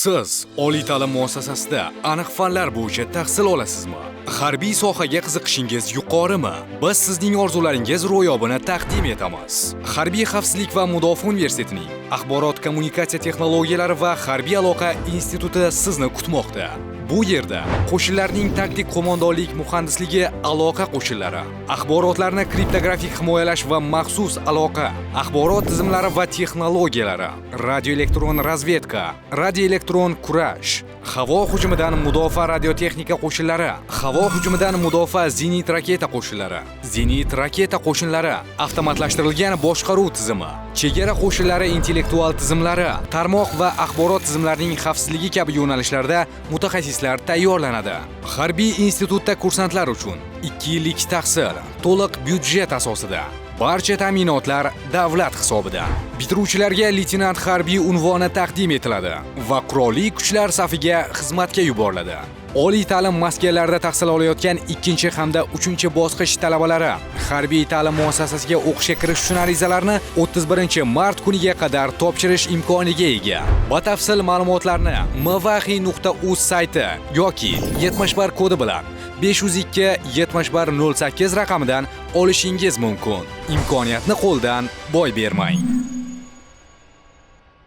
Siz oliy ta'lim muassasasida aniq fanlar bo'yicha tahsil olasizmi? Harbiy sohaga qiziqishingiz yuqorimi? Biz sizning orzularingiz ro'yobini taqdim etamiz. Harbiy xavfsizlik va mudofaa universitetining axborot kommunikatsiya texnologiyalari va harbiy aloqa instituti sizni kutmoqda. Bu yerda qo'shinlarning taktik qo'mondonlik muhandisligi, aloqa qo'shinlari, axborotlarni kriptografik himoyalash va maxsus aloqa, axborot tizimlari va texnologiyalari, radioelektron razvedka, radioelektron kurash, havo hujumidan mudofaa radiotexnika qo'shinlari, havo hujumidan mudofaa zenit raketa qo'shinlari, zenit raketa qo'shinlari, avtomatlashtirilgan boshqaruv tizimi, chegara qo'shinlari intellektual tizimlari, tarmoq va axborot tizimlarining xavfsizligi kabi yo'nalishlarda mutaxassislar tayyorlanadi. Harbiy institutda kursantlar uchun 2 yillik tahsil to'liq byudjet asosida. Barcha ta'minotlar davlat hisobidan. Bitiruvchilarga leytenant harbiy unvoni taqdim etiladi va qurolli kuchlar safiga xizmatga yuboriladi. Oliy ta'lim maskanlarida tahsil olayotgan 2 hamda 3 bosqich talabalari harbiy ta'lim muassasasiga o'qishga kirish uchun arizalarni 31-mart kuniga qadar topshirish imkoniga ega. Batafsil ma'lumotlarni mvahi.uz sayti yoki 71 kodi bilan 502 7108 raqamidan olishingiz mumkin. Imkoniyatni qo'ldan boy bermang.